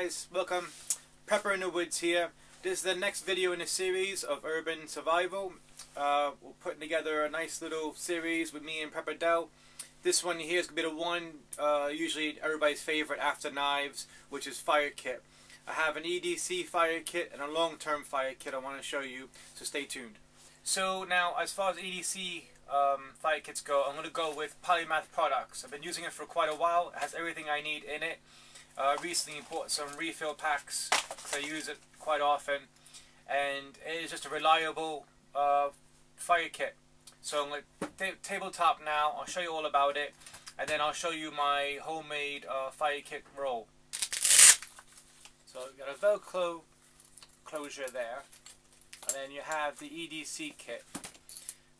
guys, welcome. Prepper in the Woods here. This is the next video in a series of urban survival. We're putting together a nice little series with me and Prepper Dell. This one here is going to be the one, usually everybody's favorite after knives, which is fire kit. I have an EDC fire kit and a long-term fire kit I want to show you, so stay tuned. So now, as far as EDC fire kits go, I'm going to go with Polymath Products. I've been using it for quite a while. It has everything I need in it. Recently bought some refill packs because I use it quite often, and it is just a reliable fire kit. So I'm going to tabletop now. I'll show you all about it, and then I'll show you my homemade fire kit roll. So you've got a Velcro closure there, and then you have the EDC kit,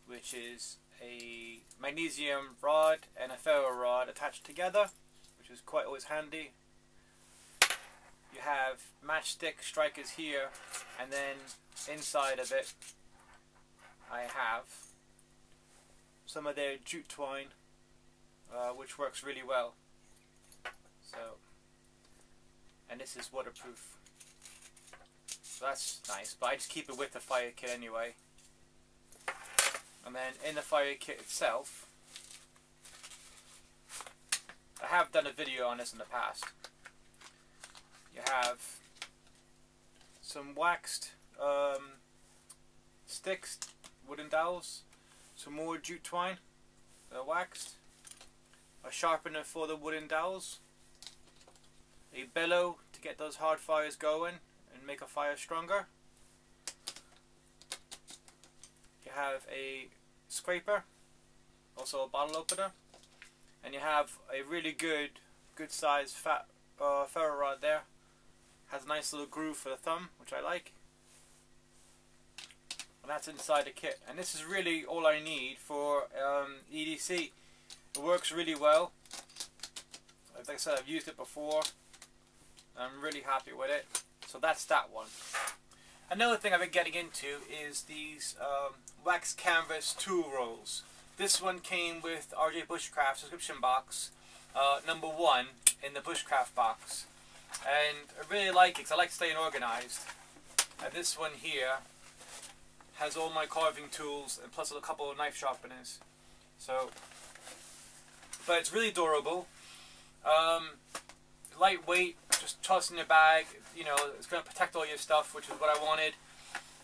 which is a magnesium rod and a ferro rod attached together, which is quite always handy. You have matchstick strikers here, and then inside of it I have some of their jute twine, which works really well. So, and this is waterproof, so that's nice, but I just keep it with the fire kit anyway. And then in the fire kit itself, I have done a video on this in the past. You have some waxed sticks, wooden dowels, some more jute twine that are waxed, a sharpener for the wooden dowels, a bellow to get those hard fires going and make a fire stronger. You have a scraper, also a bottle opener, and you have a really good size fat ferro rod there. Has a nice little groove for the thumb, which I like. And that's inside the kit. And this is really all I need for EDC. It works really well. Like I said, I've used it before. I'm really happy with it. So that's that one. Another thing I've been getting into is these wax canvas tool rolls. This one came with RJ Bushcraft subscription box, #1 in the Bushcraft box. And I really like it because I like staying organized. And this one here has all my carving tools and plus a couple of knife sharpeners. So, but it's really durable. Lightweight, just toss in your bag. You know, it's going to protect all your stuff, which is what I wanted.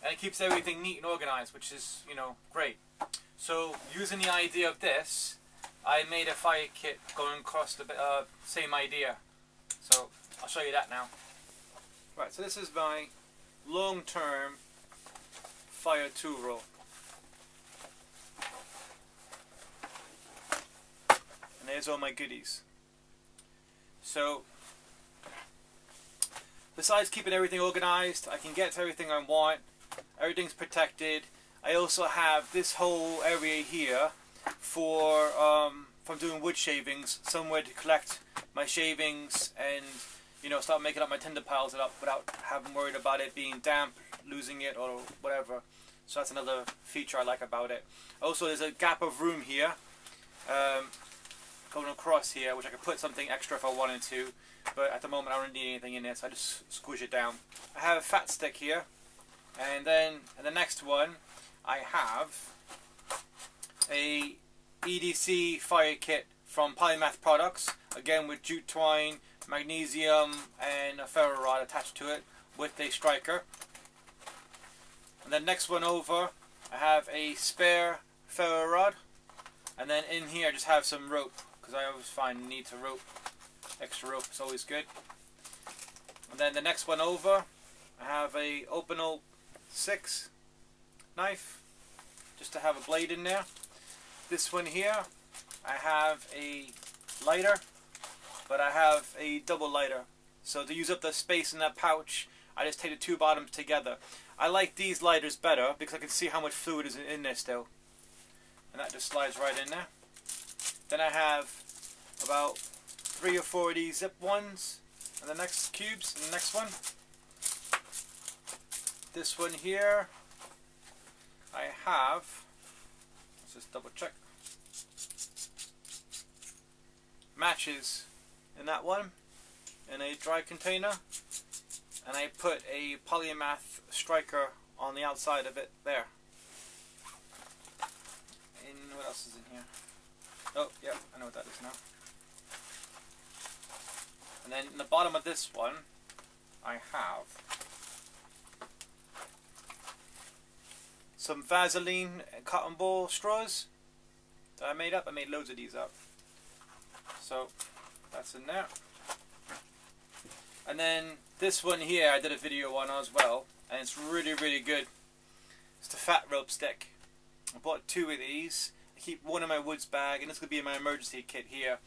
And it keeps everything neat and organized, which is, you know, great. So, using the idea of this, I made a fire kit going across the same idea. So, I'll show you that now. Right, so this is my long-term fire tool roll. And there's all my goodies. So, besides keeping everything organized, I can get to everything I want. Everything's protected. I also have this whole area here for if I'm doing wood shavings, somewhere to collect my shavings and, you know, start making up my tinder piles up without having worried about it being damp, losing it, or whatever. So that's another feature I like about it. Also, there's a gap of room here, going across here, which I could put something extra if I wanted to. But at the moment, I don't need anything in it, so I just squish it down. I have a fat stick here, and then in the next one, I have a EDC fire kit from Polymath Products, again with jute twine, magnesium, and a ferro rod attached to it with a striker. And then next one over, I have a spare ferro rod, and then in here I just have some rope, because I always find the need to rope. Extra rope is always good. And then the next one over, I have a Opinel 6 knife, just to have a blade in there. This one here, I have a lighter, but I have a double lighter. So to use up the space in that pouch, I just take the two bottoms together. I like these lighters better because I can see how much fluid is in there still. And that just slides right in there. Then I have about 3 or 4 of these zip ones, and the next cubes, and the next one. This one here, I have, let's just double check, matches in that one, in a dry container. and I put a Polymath striker on the outside of it there. And what else is in here? Oh, yeah, I know what that is now. And then in the bottom of this one, I have some Vaseline cotton ball straws that I made up. I made loads of these up. So that's in there. And then this one here I did a video on as well, and it's really, really good. It's the fat rope stick. I bought 2 of these. I keep one in my woods bag, and this could be in my emergency kit here.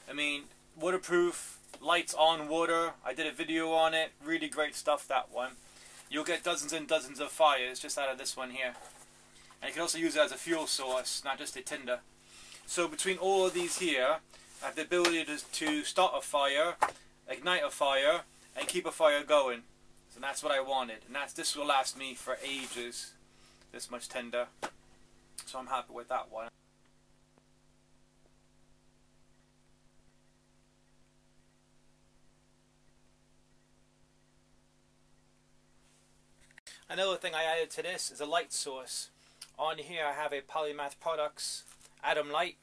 I mean, waterproof, lights on water. I did a video on it. Really great stuff, that one. You'll get dozens and dozens of fires just out of this one here. And you can also use it as a fuel source, not just a tinder. So between all of these here, I have the ability to start a fire, ignite a fire, and keep a fire going. So that's what I wanted. And this will last me for ages, this much tinder. So I'm happy with that one. Another thing I added to this is a light source. On here I have a Polymath Products Atom Light,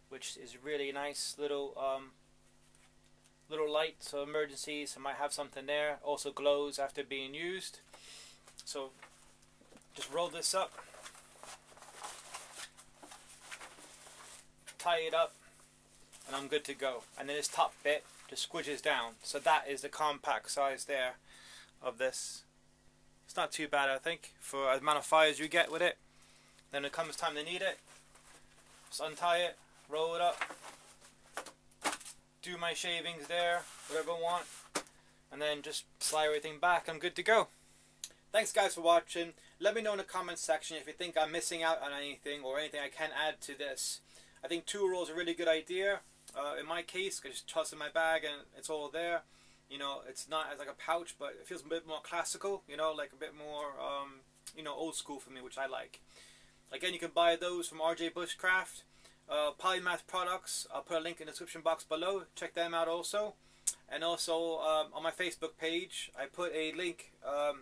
which is really nice little light, so emergencies, I might have something there. Also glows after being used. So just roll this up, tie it up, and I'm good to go. And then this top bit just squidges down. So that is the compact size there of this. It's not too bad, I think, for the amount of fires you get with it. Then it comes time to need it, just untie it, roll it up, do my shavings there, whatever I want, and then just slide everything back. I'm good to go. Thanks guys for watching. Let me know in the comments section if you think I'm missing out on anything or anything I can add to this. I think tool roll is a really good idea. In my case, I just toss it in my bag and it's all there. You know, it's not as like a pouch, but it feels a bit more classical, you know, like a bit more, you know, old school for me, which I like. Again, you can buy those from RJ Bushcraft. Polymath Products, I'll put a link in the description box below. Check them out also. And also on my Facebook page, I put a link to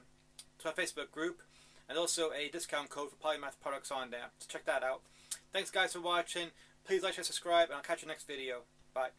my Facebook group and also a discount code for Polymath Products on there. So check that out. Thanks guys for watching. Please like, share, subscribe, and I'll catch you next video. Bye.